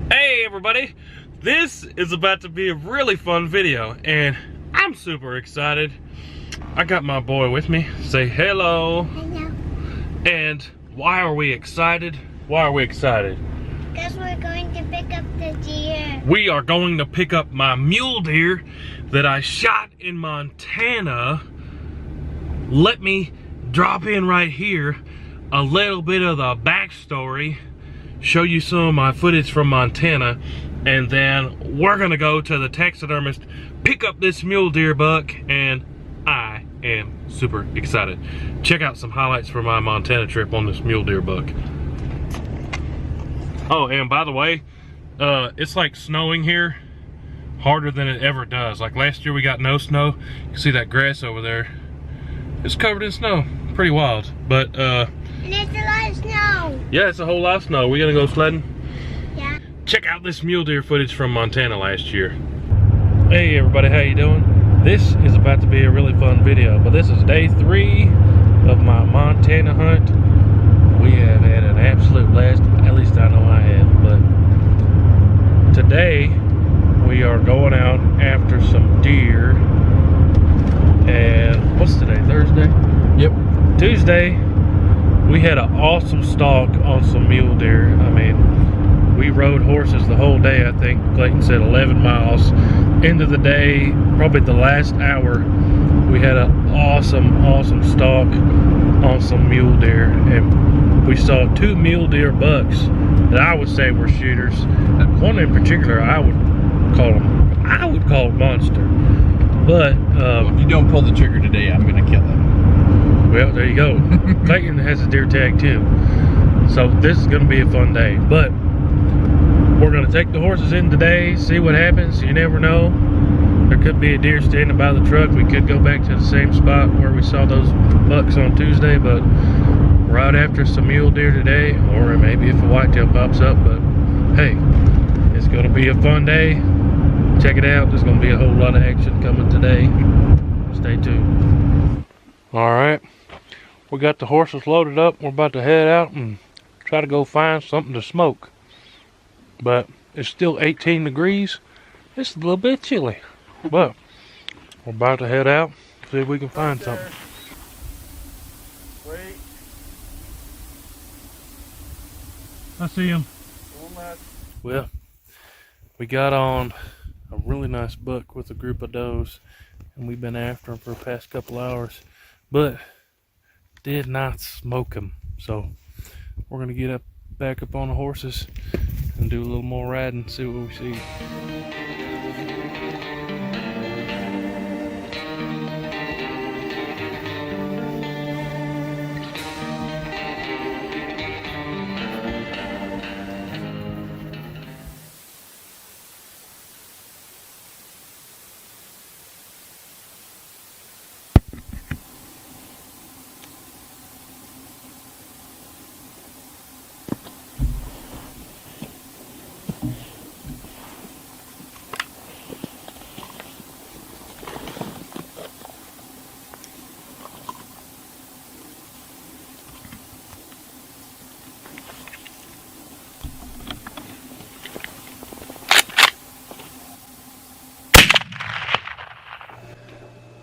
Hey everybody, this is about to be a really fun video and I'm super excited. I got my boy with me. Say hello. Hello. And why are we excited? Why are we excited? Because we're going to pick up the deer. We are going to pick up my mule deer that I shot in Montana. Let me drop in right here a little bit of the backstory, show you some of my footage from Montana, and then we're gonna go to the taxidermist, pick up this mule deer buck, and I am super excited. Check out some highlights from my Montana trip on this mule deer buck. Oh, and by the way, it's like snowing here harder than it ever does. Like last year we got no snow. You can see that grass over there. It's covered in snow. Pretty wild. But and it's a lot of snow. yeah, it's a whole lot of snow. We gonna go sledding? Yeah. Check out this mule deer footage from Montana last year. Hey everybody, how you doing? This is about to be a really fun video, but this is day 3 of my Montana hunt. We have had an absolute blast, at least I know I have, but today we are going out after some deer. And what's today, Thursday? Yep. Tuesday, we had an awesome stalk on some mule deer. I mean, we rode horses the whole day. I think Clayton said 11 miles. End of the day, probably the last hour, we had an awesome stalk on some mule deer. And we saw 2 mule deer bucks that I would say were shooters. One in particular, I would call it monster. But if you don't pull the trigger today, I'm gonna kill him. Well, there you go. Clayton has a deer tag too. So this is gonna be a fun day. But we're gonna take the horses in today, see what happens. You never know. There could be a deer standing by the truck. We could go back to the same spot where we saw those bucks on Tuesday, but we're out after some mule deer today, or maybe if a whitetail pops up. But hey, it's gonna be a fun day. Check it out. There's going to be a whole lot of action coming today. Stay tuned. Alright, we got the horses loaded up. We're about to head out and try to go find something to smoke. But it's still 18 degrees. It's a little bit chilly. But we're about to head out, see if we can find something. Wait. I see him. Well, we got on a really nice buck with a group of does, and we've been after him for the past couple hours, but did not smoke him. So we're gonna get back up on the horses and do a little more riding, see what we see.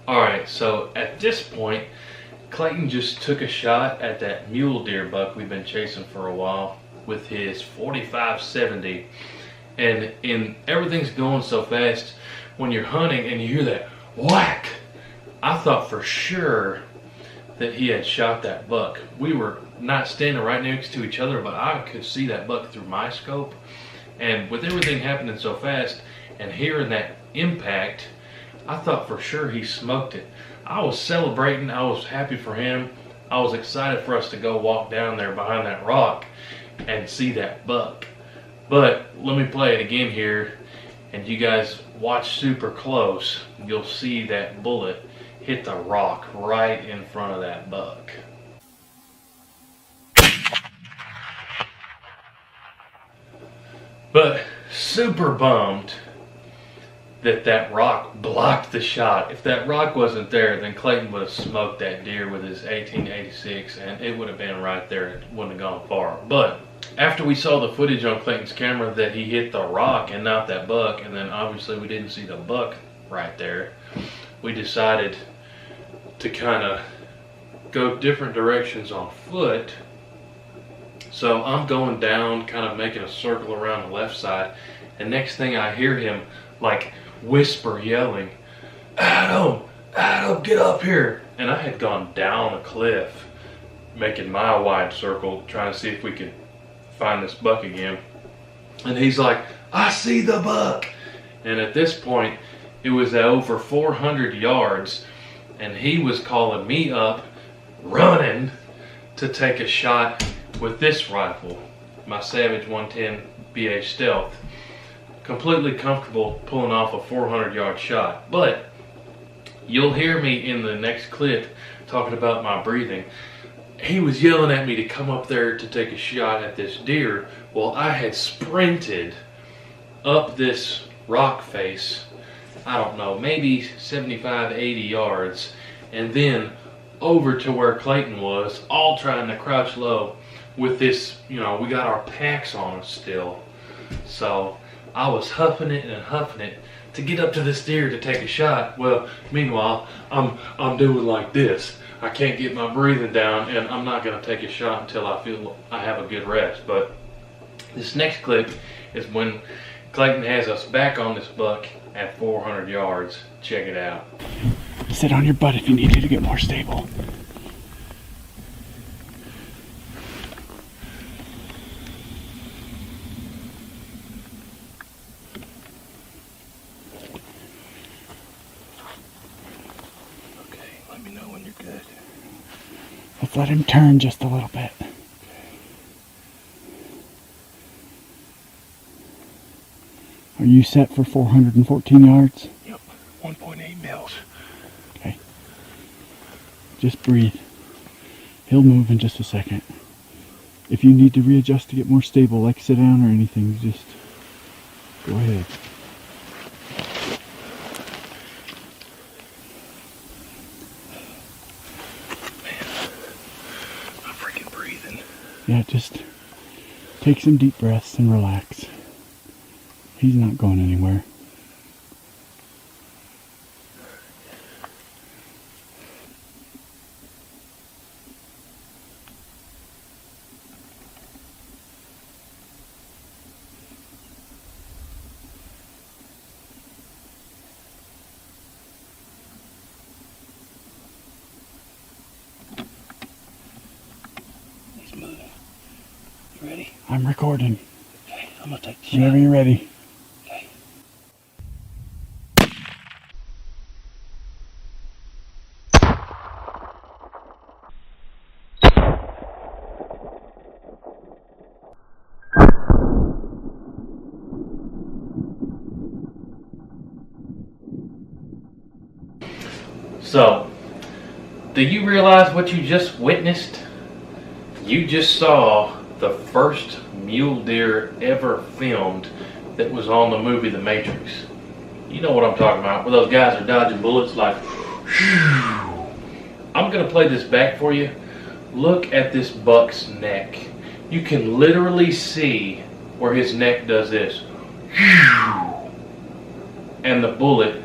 Alright, so at this point, Clayton just took a shot at that mule deer buck we've been chasing for a while with his 45-70. And everything's going so fast when you're hunting and you hear that whack. I thought for sure that he had shot that buck. We were not standing right next to each other, but I could see that buck through my scope. And with everything happening so fast and hearing that impact, I thought for sure he smoked it. I was celebrating. I was happy for him. I was excited for us to go walk down there behind that rock and see that buck. But let me play it again here, and you guys watch super close. You'll see that bullet hit the rock right in front of that buck. But super bummed that rock blocked the shot. If that rock wasn't there, then Clayton would have smoked that deer with his 1886, and it would have been right there. It wouldn't have gone far. But After we saw the footage on Clayton's camera that he hit the rock and not that buck, and then obviously we didn't see the buck right there, we decided to kind of go different directions on foot. So I'm going down, kind of making a circle around the left side, and next thing I hear him like whisper yelling, Adam, Adam, get up here. And I had gone down a cliff, making my wide circle, trying to see if we could find this buck again. And he's like, I see the buck. And at this point, it was at over 400 yards, and he was calling me up, running to take a shot with this rifle, my Savage 110 BA Stealth. Completely comfortable pulling off a 400-yard shot. But you'll hear me in the next clip talking about my breathing. He was yelling at me to come up there to take a shot at this deer. Well, I had sprinted up this rock face, I don't know, maybe 75, 80 yards, and then over to where Clayton was, all trying to crouch low with this, you know, we got our packs on us still. So I was huffing it and huffing it to get up to this deer to take a shot. Well, meanwhile, I'm doing like this. I can't get my breathing down, and I'm not going to take a shot until I feel I have a good rest. But this next clip is when Clayton has us back on this buck at 400 yards. Check it out. Sit on your butt if you need to get more stable. Let me know when you're good. Let's let him turn just a little bit. Are you set for 414 yards? Yep, 1.8 mils. Okay. Just breathe. He'll move in just a second. If you need to readjust to get more stable, like sit down or anything, just go ahead. Yeah, just take some deep breaths and relax. He's not going anywhere. Ready? I'm recording. Okay, I'm gonna take the shot. Whenever you're ready. Okay. So, do you realize what you just witnessed? You just saw the first mule deer ever filmed that was on the movie The Matrix. You know what I'm talking about, where those guys are dodging bullets like, whew. I'm gonna play this back for you. Look at this buck's neck. You can literally see where his neck does this. Whew. And the bullet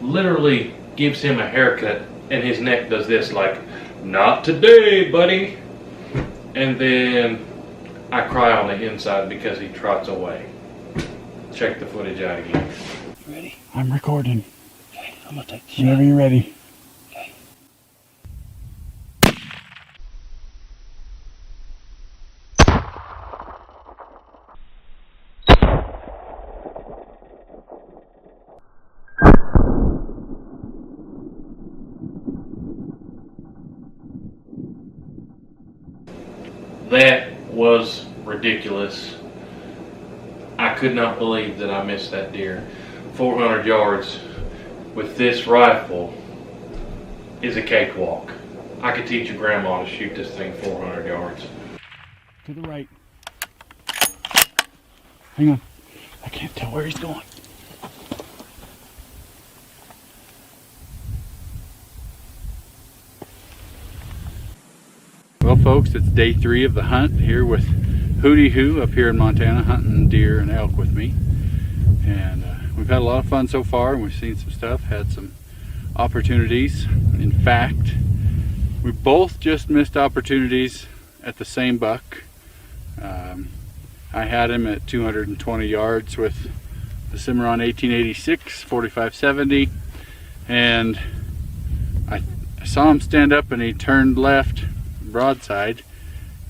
literally gives him a haircut and his neck does this like, not today, buddy. And then I cry on the inside because he trots away. Check the footage out again. Ready? I'm recording. Okay, I'm gonna take the shot. Whenever you're ready. Okay. That was ridiculous. I could not believe that I missed that deer. 400 yards with this rifle is a cakewalk. I could teach your grandma to shoot this thing 400 yards. To the right. Hang on. I can't tell where he's going. Well, folks, it's day 3 of the hunt here with WHOTEEWHO up here in Montana, hunting deer and elk with me. And we've had a lot of fun so far, and we've seen some stuff, had some opportunities. In fact, we both just missed opportunities at the same buck. I had him at 220 yards with the Cimarron 1886 4570, and I saw him stand up and he turned left broadside,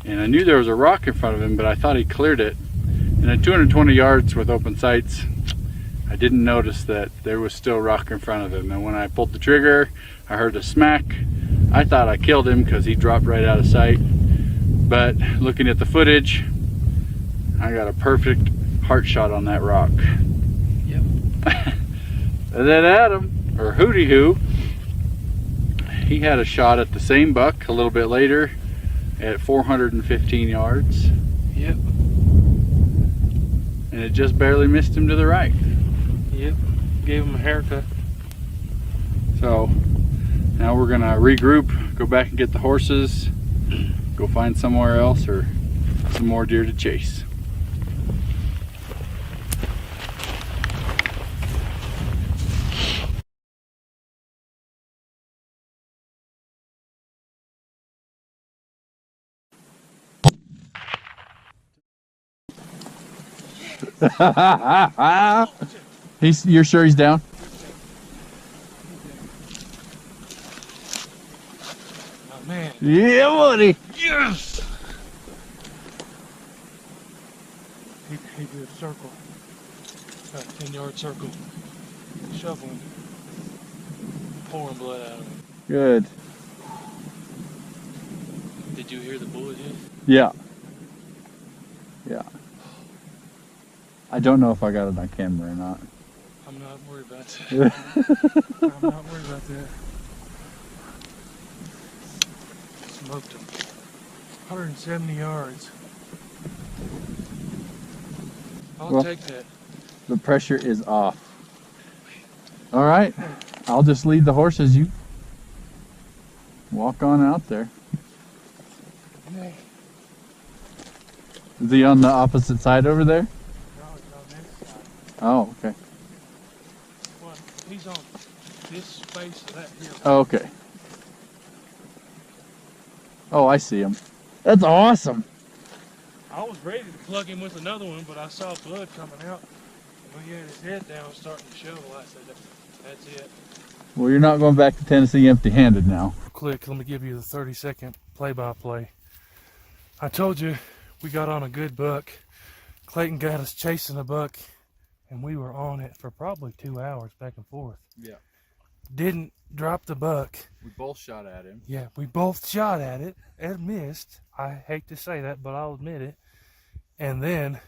and I knew there was a rock in front of him, but I thought he cleared it. And at 220 yards with open sights, I didn't notice that there was still rock in front of him. And when I pulled the trigger, I heard a smack. I thought I killed him because he dropped right out of sight. But looking at the footage, I got a perfect heart shot on that rock. Yep. And then Adam, or WHOTEEWHO, he had a shot at the same buck a little bit later at 415 yards. Yep. And it just barely missed him to the right. Yep. Gave him a haircut. So now we're gonna regroup, go back and get the horses, go find somewhere else or some more deer to chase. You're sure he's down? Oh man. Yeah, buddy. Yes! He did a circle. About a 10-yard circle. Shoveling. Pouring blood out of him. Good. Did you hear the bullet hit? Yeah. Yeah. I don't know if I got it on camera or not. I'm not worried about that. I'm not worried about that. Smoked him. 170 yards. I'll take that. The pressure is off. All right. I'll just lead the horses. You walk on out there. Okay. Is he on the opposite side over there? Oh, okay. Well, he's on this space of that hill. Oh, okay. Oh, I see him. That's awesome. I was ready to plug him with another one, but I saw blood coming out. And when he had his head down starting to shovel, I said, that's it. Well, you're not going back to Tennessee empty-handed now. Quick, let me give you the 30-second play-by-play. I told you we got on a good buck. Clayton got us chasing a buck, and we were on it for probably 2 hours back and forth. Yeah. Didn't drop the buck. We both shot at him. Yeah, we both shot at it and missed. I hate to say that, but I'll admit it. And then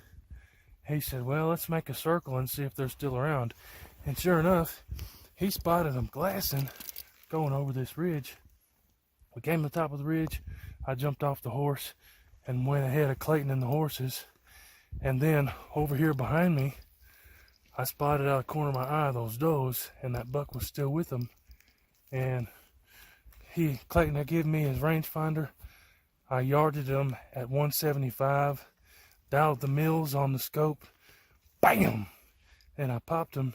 he said, well, let's make a circle and see if they're still around. And sure enough, he spotted them glassing going over this ridge. We came to the top of the ridge. I jumped off the horse and went ahead of Clayton and the horses. And then over here behind me, I spotted out of the corner of my eye those does, and that buck was still with them. And Clayton had given me his rangefinder. I yarded him at 175, dialed the mills on the scope, bam! And I popped him.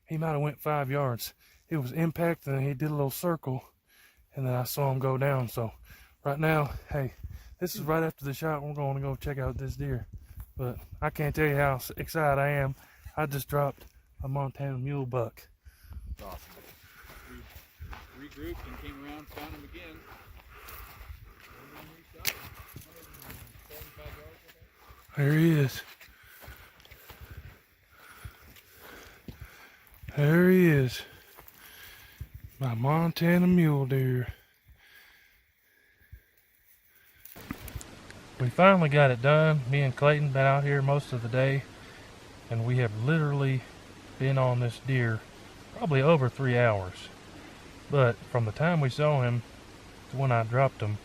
He might have went 5 yards. It was impact, and he did a little circle, and then I saw him go down. So right now, hey, this is right after the shot. We're going to go check out this deer. But I can't tell you how excited I am. I just dropped a Montana mule buck. Awesome. We regrouped and came around, found him again. There he is. There he is. My Montana mule deer. We finally got it done. Me and Clayton been out here most of the day, and we have literally been on this deer probably over 3 hours. But from the time we saw him to when I dropped him,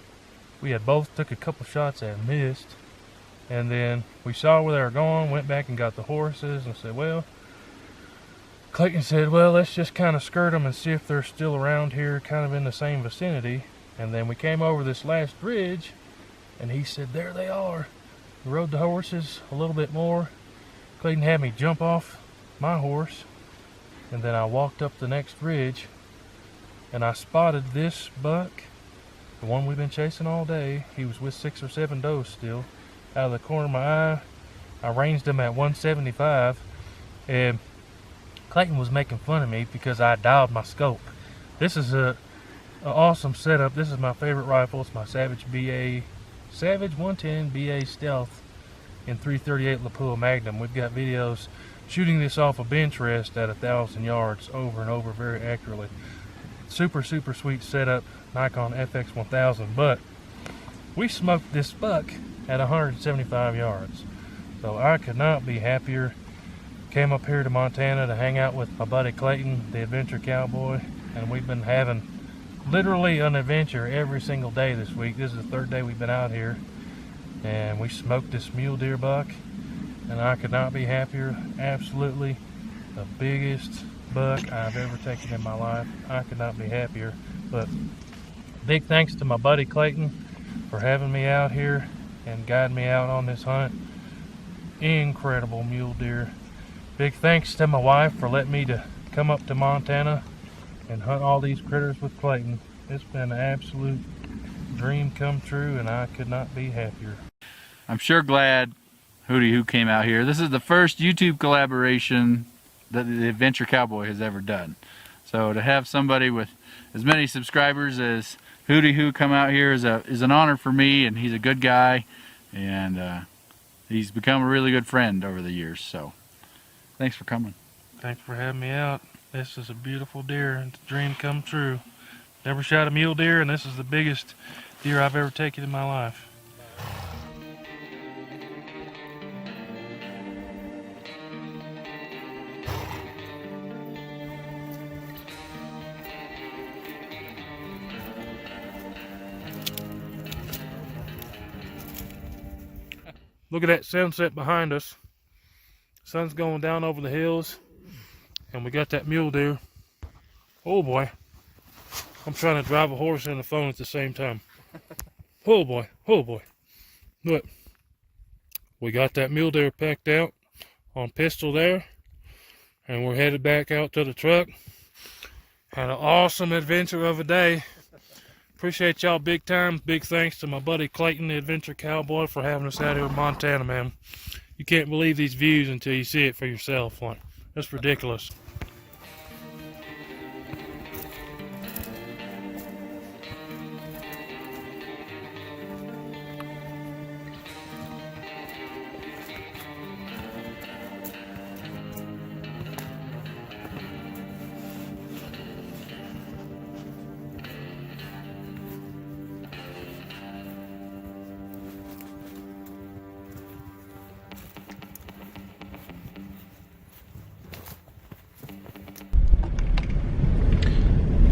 we had both took a couple shots at and missed. And then we saw where they were going, went back and got the horses and said, well, Clayton said, well, let's just kind of skirt them and see if they're still around here, kind of in the same vicinity. And then we came over this last ridge, and he said, there they are. We rode the horses a little bit more. Clayton had me jump off my horse, and then I walked up the next ridge and I spotted this buck, the one we've been chasing all day. He was with 6 or 7 does still. Out of the corner of my eye, I ranged him at 175, and Clayton was making fun of me because I dialed my scope. This is a awesome setup. This is my favorite rifle. It's my Savage 110 BA Stealth in 338 lapua Magnum. We've got videos shooting this off a bench rest at 1,000 yards over and over very accurately. Super sweet setup, Nikon FX 1000, but we smoked this buck at 175 yards. So I could not be happier. Came up here to Montana to hang out with my buddy Clayton, the adventure cowboy, and we've been having literally an adventure every single day this week. This is the 3rd day we've been out here, and we smoked this mule deer buck, and I could not be happier. Absolutely the biggest buck I've ever taken in my life. I could not be happier. But big thanks to my buddy Clayton for having me out here and guiding me out on this hunt. Incredible mule deer. Big thanks to my wife for letting me to come up to Montana and hunt all these critters with Clayton. It's been an absolute dream come true, and I could not be happier. I'm sure glad WHOTEEWHO came out here. This is the first YouTube collaboration that the Adventure Cowboy has ever done. So to have somebody with as many subscribers as WHOTEEWHO come out here is an honor for me, and he's a good guy, and he's become a really good friend over the years. So thanks for coming. Thanks for having me out. This is a beautiful deer. It's a dream come true. Never shot a mule deer, and this is the biggest deer I've ever taken in my life. Look at that sunset behind us. Sun's going down over the hills, and we got that mule deer. Oh boy. I'm trying to drive a horse and a phone at the same time. Oh boy, oh boy. Look, we got that mule deer packed out on pistol there, and we're headed back out to the truck. Had an awesome adventure of a day. Appreciate y'all big time. Big thanks to my buddy Clayton, the adventure cowboy, for having us out here in Montana, man. You can't believe these views until you see it for yourself. Like, that's ridiculous.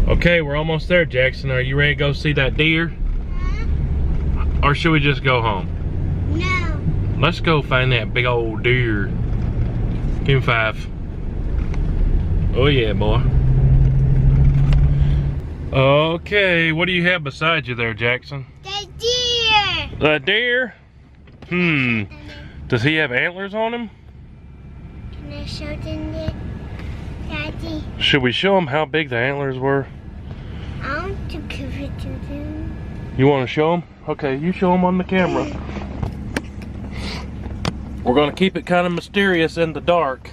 Okay, we're almost there, Jackson. Are you ready to go see that deer? Or should we just go home? No. Let's go find that big old deer. Give me 5. Oh yeah, boy. Okay, what do you have beside you there, Jackson? The deer. The deer? Does he have antlers on him? Can I show them it, Daddy? Should we show him how big the antlers were? I want to give it to them. You want to show them? Okay, you show them on the camera. We're going to keep it kind of mysterious in the dark.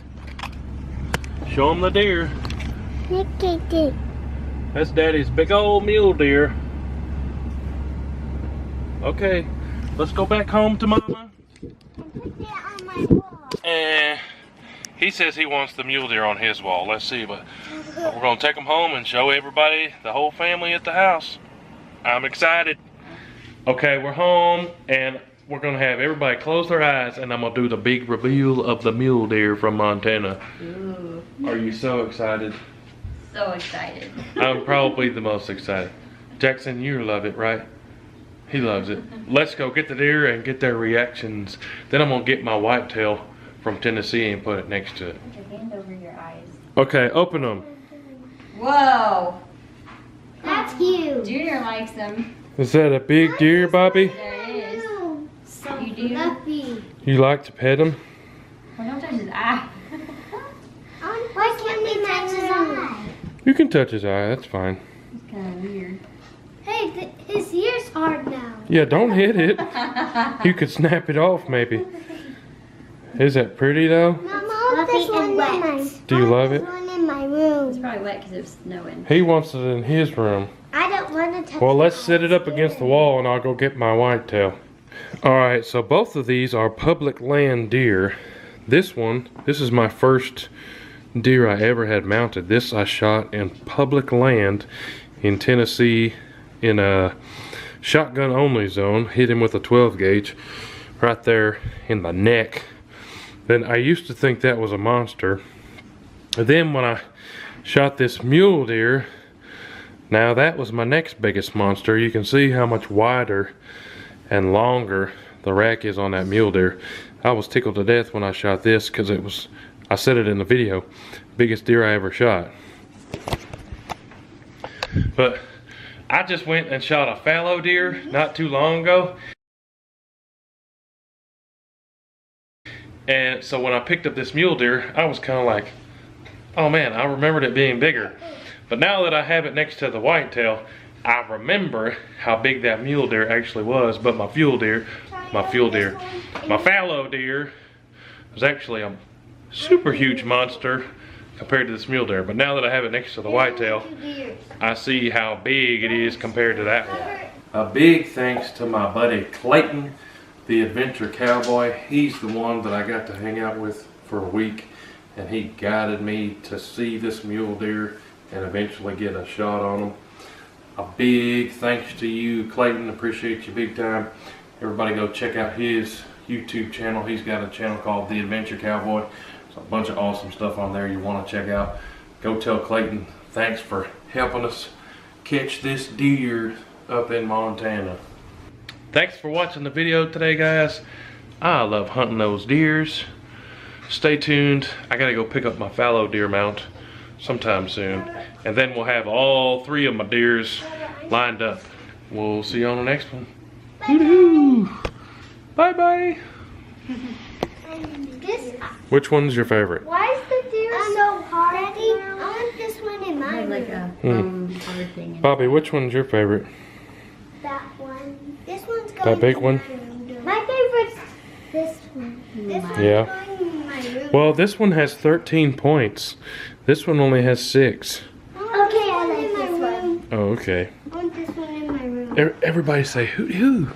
Show them the deer. Look at it. That's Daddy's big old mule deer. Okay, let's go back home to Mama. Put it on my wall. And he says he wants the mule deer on his wall. Let's see, but we're going to take them home and show everybody, the whole family at the house. I'm excited. Okay, we're home, and we're going to have everybody close their eyes, and I'm going to do the big reveal of the mule deer from Montana. Ooh. Are you so excited? So excited. I'm probably the most excited. Jackson, you love it, right? He loves it. Let's go get the deer and get their reactions. Then I'm going to get my whitetail from Tennessee and put it next to it. Put your hand over your eyes. Okay, open them. Whoa! That's huge. Junior likes them. Is that a big deer, Bobby? There it is. So You do? fluffy. You like to pet him? Well, don't touch his eye. Why can't we touch his eye? You can touch his eye, that's fine. It's kind of weird. Hey, his ear's hard now. Yeah, don't hit it. You could snap it off maybe. Is that pretty though? Mom, I want this one in my. Do you love it? I want this one in my It's room. probably wet because it was snowing. He wants it in his room. I don't want to touch. Well, let's it. set it up against the wall and I'll go get my whitetail. Alright, so both of these are public land deer. This is my first deer I ever had mounted. This I shot in public land in Tennessee in a shotgun only zone. Hit him with a 12 gauge right there in the neck. Then I used to think that was a monster. And then when I shot this mule deer, now that was my next biggest monster. You can see how much wider and longer the rack is on that mule deer. I was tickled to death when I shot this because it was, I said it in the video, biggest deer I ever shot. But I just went and shot a fallow deer not too long ago. And so when I picked up this mule deer, I was kind of like, oh man, I remembered it being bigger. But now that I have it next to the whitetail, I remember how big that mule deer actually was. But my fallow deer was actually a super huge monster compared to this mule deer. But now that I have it next to the whitetail, I see how big it is compared to that one. A big thanks to my buddy Clayton, the adventure cowboy. He's the one that I got to hang out with for a week, and he guided me to see this mule deer and eventually get a shot on him. A big thanks to you, Clayton. Appreciate you big time. Everybody go check out his YouTube channel. He's got a channel called The Adventure Cowboy. There's a bunch of awesome stuff on there you want to check out. Go tell Clayton thanks for helping us catch this deer up in Montana. Thanks for watching the video today, guys. I love hunting those deers. Stay tuned. I gotta go pick up my fallow deer mount sometime soon, and then we'll have all 3 of my deers lined up. We'll see you on the next one. Bye bye. Which one's your favorite? Why is the deer so hard? Daddy, I want this one in my Like room. a hard thing. Bobby, which one's your favorite? That one. This one's going That big one? My favorite's this one. This one's Yeah. going in my room. Well, this one has 13 points. This one only has 6. Okay, I like this one. Oh, okay. I want this one in my room. Everybody say hoo hoo.